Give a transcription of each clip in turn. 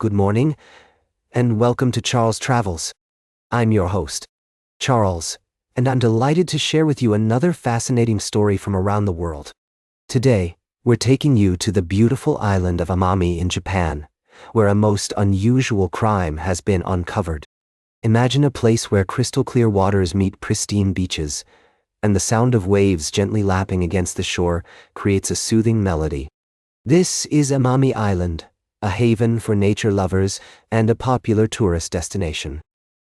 good morning, and welcome to Charles Travels. I'm your host, Charles, and I'm delighted to share with you another fascinating story from around the world. Today, we're taking you to the beautiful island of Amami in Japan, where a most unusual crime has been uncovered. Imagine a place where crystal-clear waters meet pristine beaches, and the sound of waves gently lapping against the shore creates a soothing melody. This is Amami Island, a haven for nature lovers and a popular tourist destination.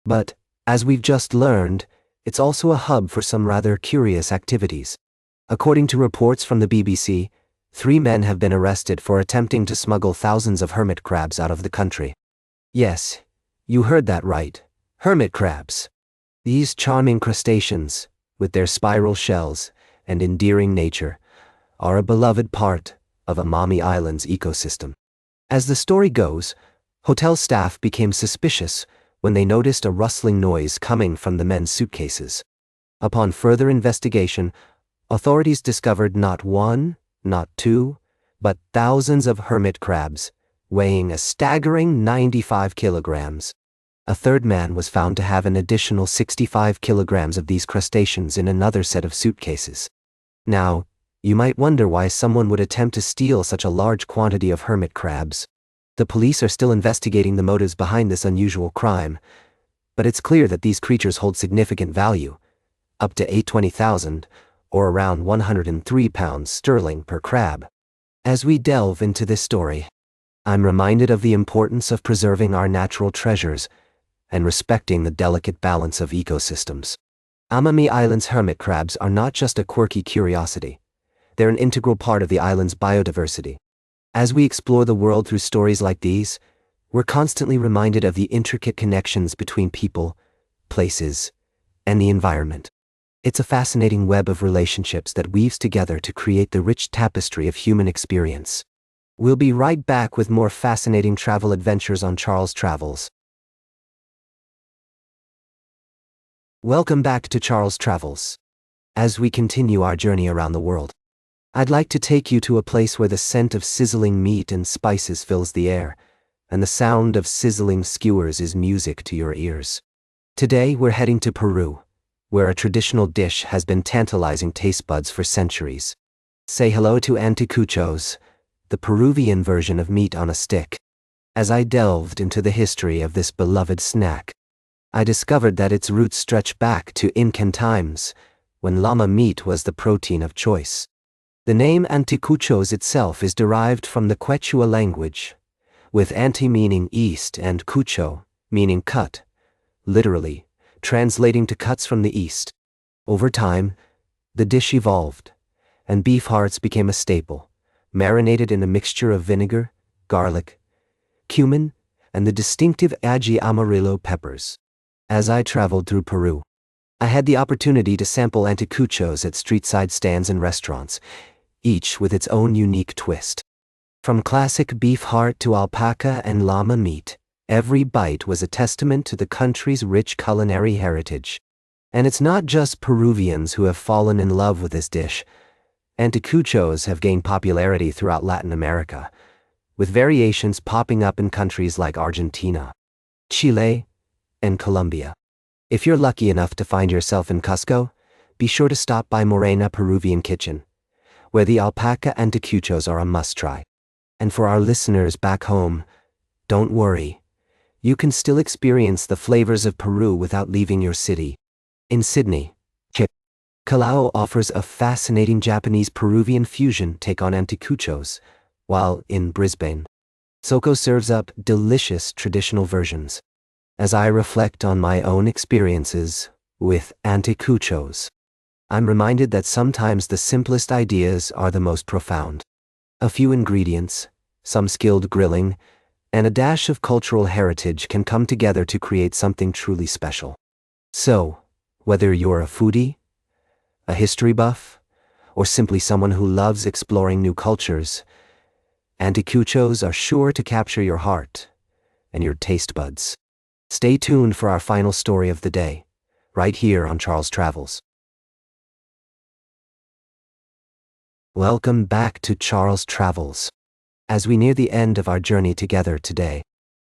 But, as we've just learned, it's also a hub for some rather curious activities. According to reports from the BBC, 3 men have been arrested for attempting to smuggle thousands of hermit crabs out of the country. Yes, you heard that right. Hermit crabs. These charming crustaceans, with their spiral shells and endearing nature, are a beloved part of Amami Island's ecosystem. As the story goes, hotel staff became suspicious when they noticed a rustling noise coming from the men's suitcases. Upon further investigation, authorities discovered not 1, not 2, but thousands of hermit crabs, weighing a staggering 95 kilograms. A third man was found to have an additional 65 kilograms of these crustaceans in another set of suitcases. Now, you might wonder why someone would attempt to steal such a large quantity of hermit crabs. The police are still investigating the motives behind this unusual crime, but it's clear that these creatures hold significant value, up to $820,000, or around 103 pounds sterling per crab. As we delve into this story, I'm reminded of the importance of preserving our natural treasures and respecting the delicate balance of ecosystems. Amami Island's hermit crabs are not just a quirky curiosity. They're an integral part of the island's biodiversity. As we explore the world through stories like these, we're constantly reminded of the intricate connections between people, places, and the environment. It's a fascinating web of relationships that weaves together to create the rich tapestry of human experience. We'll be right back with more fascinating travel adventures on Charles Travels. Welcome back to Charles Travels. As we continue our journey around the world, I'd like to take you to a place where the scent of sizzling meat and spices fills the air, and the sound of sizzling skewers is music to your ears. Today, we're heading to Peru, where a traditional dish has been tantalizing taste buds for centuries. Say hello to anticuchos, the Peruvian version of meat on a stick. As I delved into the history of this beloved snack, I discovered that its roots stretch back to Incan times, when llama meat was the protein of choice. The name anticuchos itself is derived from the Quechua language, with anti meaning east and cucho meaning cut, literally translating to cuts from the east. Over time, the dish evolved, and beef hearts became a staple, marinated in a mixture of vinegar, garlic, cumin, and the distinctive ají amarillo peppers. As I traveled through Peru, I had the opportunity to sample anticuchos at street-side stands and restaurants, each with its own unique twist. From classic beef heart to alpaca and llama meat, every bite was a testament to the country's rich culinary heritage. And it's not just Peruvians who have fallen in love with this dish. Anticuchos have gained popularity throughout Latin America, with variations popping up in countries like Argentina, Chile, and Colombia. If you're lucky enough to find yourself in Cusco, be sure to stop by Morena Peruvian Kitchen, where the alpaca anticuchos are a must-try. And for our listeners back home, don't worry. You can still experience the flavors of Peru without leaving your city. In Sydney, Calao offers a fascinating Japanese-Peruvian fusion take on anticuchos, while in Brisbane, Soko serves up delicious traditional versions. As I reflect on my own experiences with anticuchos, I'm reminded that sometimes the simplest ideas are the most profound. A few ingredients, some skilled grilling, and a dash of cultural heritage can come together to create something truly special. So, whether you're a foodie, a history buff, or simply someone who loves exploring new cultures, anticuchos are sure to capture your heart and your taste buds. Stay tuned for our final story of the day, right here on Charles Travels. Welcome back to Charles Travels. As we near the end of our journey together today,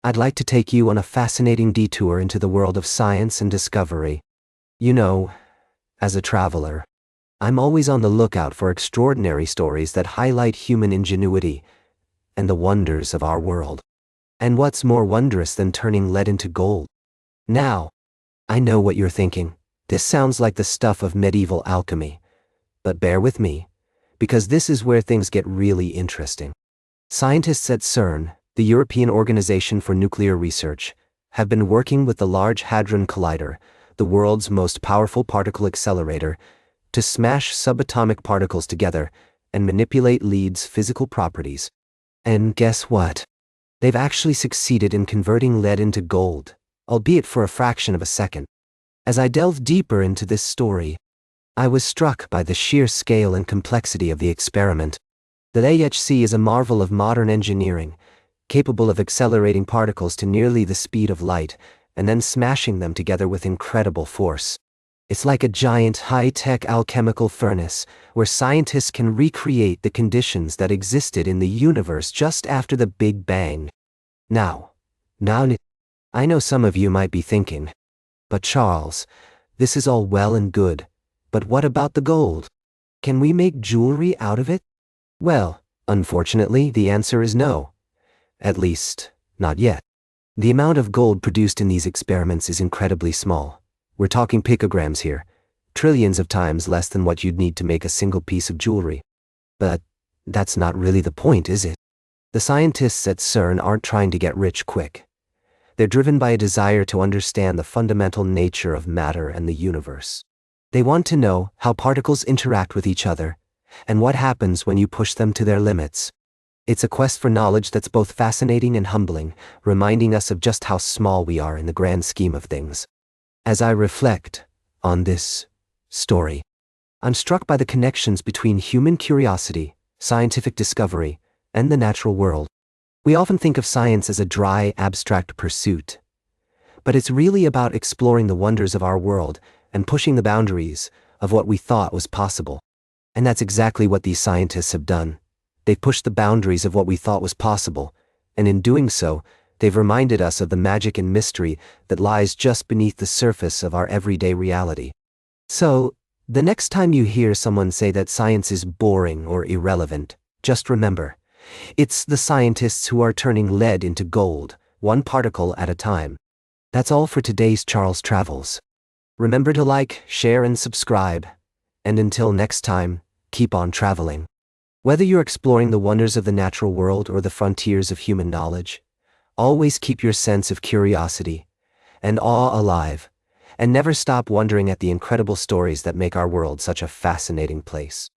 I'd like to take you on a fascinating detour into the world of science and discovery. You know, as a traveler, I'm always on the lookout for extraordinary stories that highlight human ingenuity and the wonders of our world. And what's more wondrous than turning lead into gold? Now, I know what you're thinking. This sounds like the stuff of medieval alchemy. But bear with me, because this is where things get really interesting. Scientists at CERN, the European Organization for Nuclear Research, have been working with the Large Hadron Collider, the world's most powerful particle accelerator, to smash subatomic particles together and manipulate lead's physical properties. And guess what? They've actually succeeded in converting lead into gold, albeit for a fraction of a second. As I delved deeper into this story, I was struck by the sheer scale and complexity of the experiment. The LHC is a marvel of modern engineering, capable of accelerating particles to nearly the speed of light and then smashing them together with incredible force. It's like a giant high-tech alchemical furnace where scientists can recreate the conditions that existed in the universe just after the Big Bang. Now, I know some of you might be thinking, but Charles, this is all well and good, but what about the gold? Can we make jewelry out of it? Well, unfortunately, the answer is no. At least, not yet. The amount of gold produced in these experiments is incredibly small. We're talking picograms here, trillions of times less than what you'd need to make a single piece of jewelry. But that's not really the point, is it? The scientists at CERN aren't trying to get rich quick. They're driven by a desire to understand the fundamental nature of matter and the universe. They want to know how particles interact with each other and what happens when you push them to their limits. It's a quest for knowledge that's both fascinating and humbling, reminding us of just how small we are in the grand scheme of things. As I reflect on this story, I'm struck by the connections between human curiosity, scientific discovery, and the natural world. We often think of science as a dry, abstract pursuit, but it's really about exploring the wonders of our world and pushing the boundaries of what we thought was possible. And that's exactly what these scientists have done. They've pushed the boundaries of what we thought was possible, and in doing so, they've reminded us of the magic and mystery that lies just beneath the surface of our everyday reality. So, the next time you hear someone say that science is boring or irrelevant, just remember, it's the scientists who are turning lead into gold, one particle at a time. That's all for today's Charles Travels. Remember to like, share, and subscribe. And until next time, keep on traveling. Whether you're exploring the wonders of the natural world or the frontiers of human knowledge, always keep your sense of curiosity and awe alive, and never stop wondering at the incredible stories that make our world such a fascinating place.